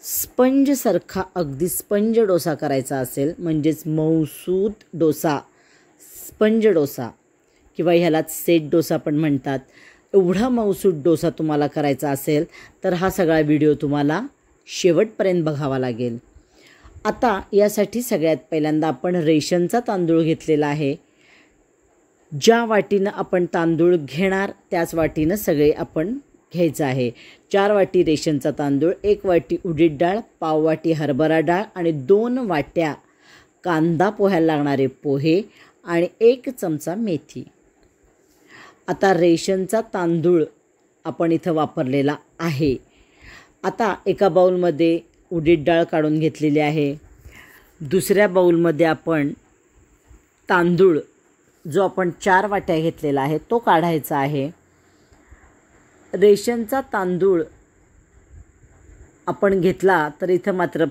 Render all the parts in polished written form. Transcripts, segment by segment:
स्पंजसारखा अगदी स्पंज डोसा करायचा असेल, म्हणजेच मऊसूद डोसा, स्पंज डोसा किंवा ह्यालाच सेट डोसा पण म्हणतात, एवढा मऊसूद डोसा तुम्हाला करायचा असेल तर हा सगळा व्हिडिओ तुम्हाला शेवटपर्यंत बघावा लागेल. आता यासाठी सगळ्यात पहिल्यांदा आपण रेशनचा तांदूळ घेतलेला आहे. ज्या वाटीनं आपण तांदूळ घेणार त्याच वाटीनं सगळे आपण घ्यायचं आहे. 4 वाटी रेशनचा तांदूळ, 1 वाटी उडीद डाळ, पाव वाटी हरभरा डाळ आणि 2 वाट्या कांदा पोह्याला लागणारे पोहे आणि 1 चमचा मेथी. आता रेशनचा तांदूळ आपण इथं वापरलेला आहे. आता एका बाउलमध्ये उडीद डाळ काढून घेतलेली आहे. दुसऱ्या बाउलमध्ये आपण तांदूळ जो आपण 4 वाट्या घेतलेला आहे तो काढायचा आहे. रेशनचा तांदूळ आपण घेतला तर इथं मात्र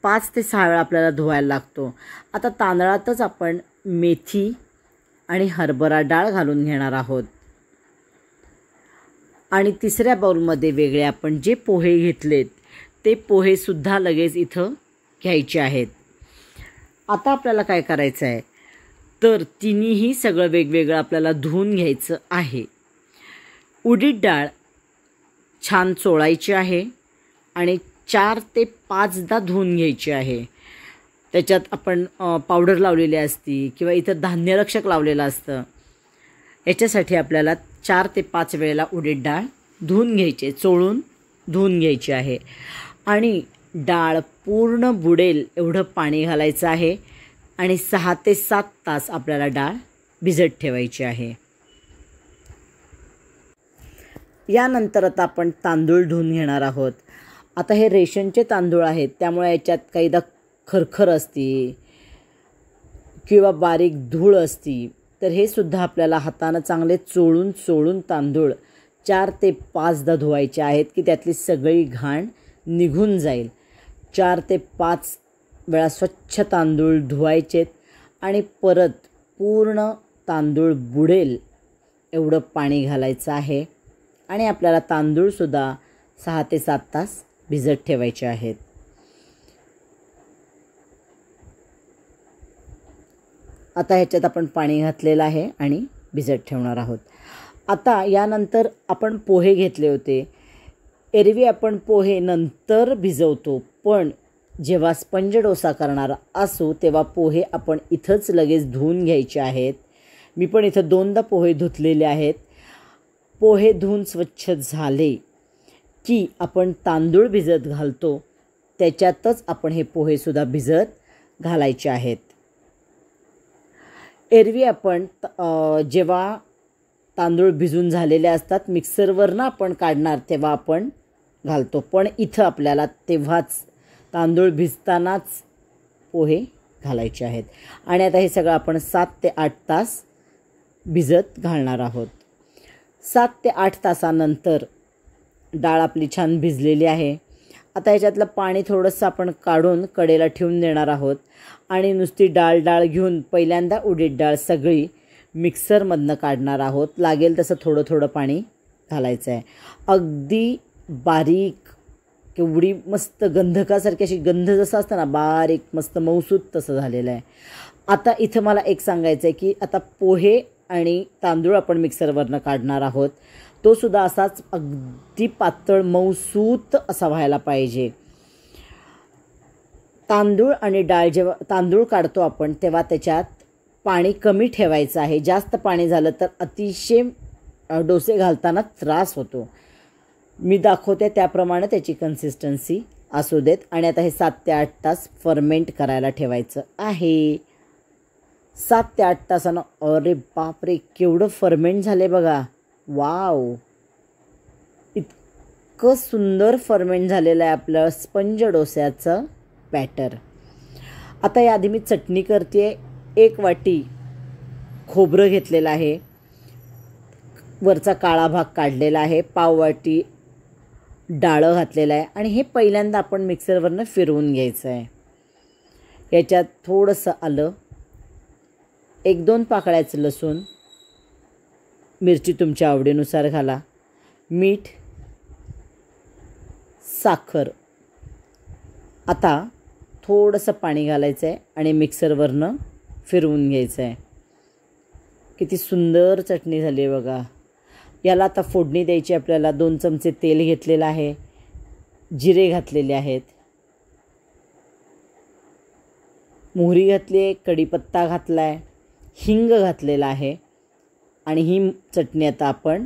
5 ते 6 वेळा आपल्याला धुवायला लागतो. आता तांदळातच आपण मेथी आणि हरभरा डाळ घालून घेणार आहोत. आणि तिसऱ्या बाउलमध्ये वेगळे आपण जे पोहे घेतलेत ते पोहेसुद्धा लगेच इथं घ्यायचे आहेत. आता आपल्याला काय करायचं आहे तर तिन्हीही सगळं वेगवेगळं आपल्याला धुवून घ्यायचं आहे. उडीद डाळ छान चोळायची आहे आणि 4 ते 5दा धुवून घ्यायची आहे. त्याच्यात आपण पावडर लावलेली असती किंवा इतर धान्यरक्षक लावलेलं असतं. याच्यासाठी आपल्याला 4 ते 5 वेळेला उडीद डाळ धुवून घ्यायची, चोळून धुवून घ्यायची आहे. आणि डाळ पूर्ण बुडेल एवढं पाणी घालायचं आहे आणि 6 ते 7 तास आपल्याला डाळ भिजत ठेवायची आहे. यानंतर आता आपण तांदूळ धुवून घेणार आहोत. आता हे रेशनचे तांदूळ आहेत त्यामुळे याच्यात काहीदा खरखर असती किंवा बारीक धूळ असती, तर हे सुद्धा आपल्याला हातानं चांगले चोळून तांदूळ 4 ते 5दा धुवायचे आहेत की त्यातली सगळी घाण निघून जाईल. 4 ते 5 वेळा स्वच्छ तांदूळ धुवायचेत आणि परत पूर्ण तांदूळ बुडेल एवढं पाणी घालायचं आहे. आणि आपल्याला तांदूळसुद्धा 6 ते 7 तास भिजत ठेवायचे आहेत. आता ह्याच्यात आपण पाणी घातलेलं आहे आणि भिजत ठेवणार आहोत. आता यानंतर आपण पोहे घेतले होते. एरवी आपण पोहे नंतर भिजवतो, पण जेव्हा स्पंज डोसा करणार असू तेव्हा पोहे आपण इथंच लगेच धुवून घ्यायचे आहेत. मी पण इथं 2दा पोहे धुतलेले आहेत. पोहे धुवून स्वच्छ झाले की आपण तांदूळ भिजत घालतो त्याच्यातच आपण हे पोहेसुद्धा भिजत घालायचे आहेत. एरवी आपण जेव्हा तांदूळ भिजून झालेले असतात मिक्सरवरनं आपण काढणार तेव्हा आपण घालतो, पण इथं आपल्याला तेव्हाच तांदूळ भिजतानाच पोहे घालायचे आहेत. आणि आता हे सगळं आपण 7 ते 8 तास भिजत घालणार आहोत. 7 ते 8 तासानंतर डाळ आपली छान भिजलेली आहे. आता ह्याच्यातलं पाणी थोडंसं आपण काढून कडेला ठेवून देणार आहोत आणि नुसती डाळ घेऊन पहिल्यांदा उडीद डाळ सगळी मिक्सरमधनं काढणार आहोत. लागेल तसं थोडं पाणी घालायचं आहे. अगदी बारीक केवढी मस्त गंधकासारखी अशी गंध जसं असतं ना बारीक मस्त मऊसूद तसं झालेलं आहे. आता इथं मला एक सांगायचं आहे की आता पोहे आणि तांदूळ आपण मिक्सरवरनं काढणार आहोत, तो सुद्धा असाच अगदी पातळ मऊसूत असा व्हायला पाहिजे. तांदूळ आणि डाळ जेव्हा तांदूळ काढतो आपण तेव्हा त्याच्यात पाणी कमी ठेवायचं आहे. जास्त पाणी झालं तर अतिशय डोसे घालताना त्रास होतो. मी दाखवते त्याप्रमाणे त्याची कन्सिस्टन्सी असू देत. आणि आता हे 7 ते 8 तास फर्मेंट करायला ठेवायचं आहे. 7 ते 8 तासानं अरे बापरे केवढं फर्मेंट झाले बघा. वाव, इतकं सुंदर फर्मेंट झालेलं आहे आपलं स्पंज डोस्याचं बॅटर. आता याआधी मी चटणी करते. 1 वाटी खोबरं घेतलेलं आहे, वरचा काळा भाग काढलेला आहे. पाव वाटी डाळं घातलेलं आहे आणि हे पहिल्यांदा आपण मिक्सरवरनं फिरवून घ्यायचं आहे. याच्यात थोडंसं आलं, 1-2 पाकळ्याचं लसूण, मिरची तुमच्या आवडीनुसार घाला, मीठ, साखर आता थोडंसं पाणी घालायचं आहे आणि मिक्सरवरनं फिरवून घ्यायचं आहे. किती सुंदर चटणी झाली आहे बघा. याला आता फोडणी द्यायची आपल्याला. 2 चमचे तेल घेतलेलं आहे, जिरे घातलेले आहेत, मोहरी घातली आहे, कढीपत्ता घातला आहे, हिंग घातलेला आहे आणि ही चटणी आता आपण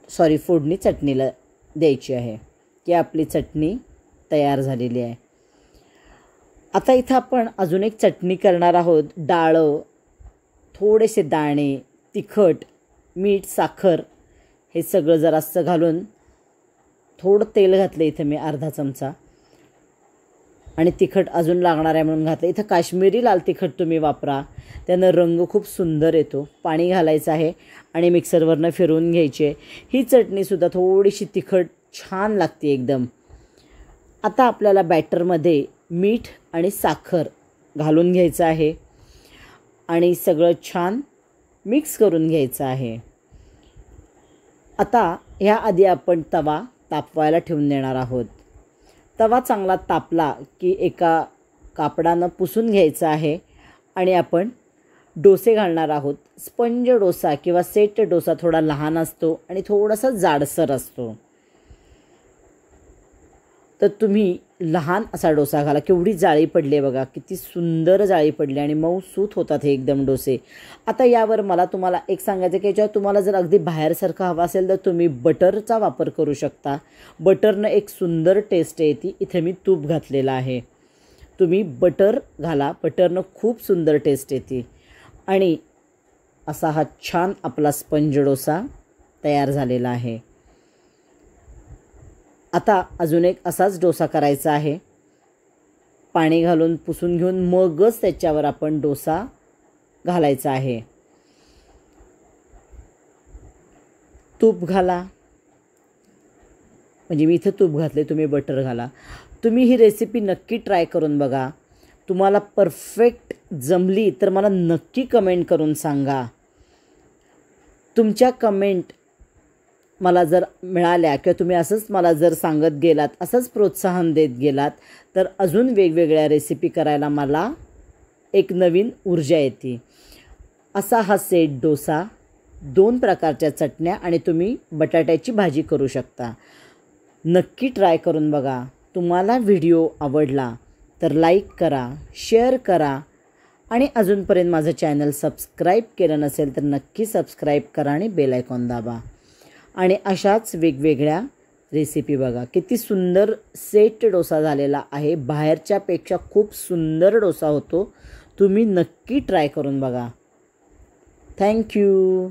फोडणी चटणीला द्यायची आहे की आपली चटणी तयार झालेली आहे. आता इथं आपण अजून एक चटणी करणार आहोत. डाळं, थोडेसे दाणे, तिखट, मीठ, साखर हे सगळं जरासं घालून थोडं तेल घातलं इथं मी अर्धा चमचा आणि तिखट अजून लागणार आहे म्हणून घातलं. इथं काश्मीरी लाल तिखट तुम्ही वापरा, त्यानं रंग खूप सुंदर येतो. पाणी घालायचं आहे आणि मिक्सरवरनं फिरवून घ्यायची आहे. ही चटणीसुद्धा थोडीशी तिखट छान लागते एकदम. आता आपल्याला बॅटरमध्ये मीठ आणि साखर घालून घ्यायचं आहे आणि सगळं छान मिक्स करून घ्यायचं आहे. आता ह्याआधी आपण तवा तापवायला ठेवून देणार आहोत. तवा चांगला तापला की एका कापडानं पुसून घ्यायचं आहे आणि आपण डोसे घालणार आहोत. स्पंज डोसा किंवा सेट डोसा थोडा लहान असतो आणि थोडासा जाडसर असतो, तर तुम्ही लहान असा डोसा घाला. केवढी जाळी पडली आहे बघा, किती सुंदर जाळी पडली आणि मऊसूत होतात हे एकदम डोसे. आता यावर मला तुम्हाला एक सांगायचं की याच्यावर तुम्हाला जर अगदी बाहेरसारखं हवं असेल तर तुम्ही बटरचा वापर करू शकता. बटरनं एक सुंदर टेस्ट येते. इथे मी तूप घातलेलं आहे, तुम्ही बटर घाला, बटरनं खूप सुंदर टेस्ट येते. आणि असा हा छान आपला स्पंज डोसा तयार झालेला आहे. आता अजून एक असाच डोसा करायचा आहे. पाणी घालून पुसून घेऊन मगच त्याच्यावर आपण डोसा घालायचा आहे. तूप घाला, म्हणजे मी इथं तूप घातले, तुम्ही बटर घाला. तुम्ही ही रेसिपी नक्की ट्राय करून बघा. तुम्हाला परफेक्ट जमली तर मला नक्की कमेंट करून सांगा. तुमच्या कमेंट मला जर मिळाल्या किंवा तुम्ही असंच मला जर सांगत गेलात, असंच प्रोत्साहन देत गेलात, तर अजून वेगवेगळ्या रेसिपी करायला मला एक नवीन ऊर्जा येते. असा हा सेट डोसा, 2 प्रकारच्या चटण्या आणि तुम्ही बटाट्याची भाजी करू शकता. नक्की ट्राय करून बघा. तुम्हाला व्हिडिओ आवडला तर लाईक करा, शेअर करा आणि अजूनपर्यंत माझं चॅनल सबस्क्राईब केलं नसेल तर नक्की सबस्क्राईब करा आणि बेल आयकॉन दाबा. आणि अशाच वेगवेगळ्या रेसिपी बघा. किती सुंदर सेट डोसा झालेला आहे. बाहेरच्यापेक्षा खूप सुंदर डोसा होतो. तुम्ही नक्की ट्राय करून बघा. थँक्यू.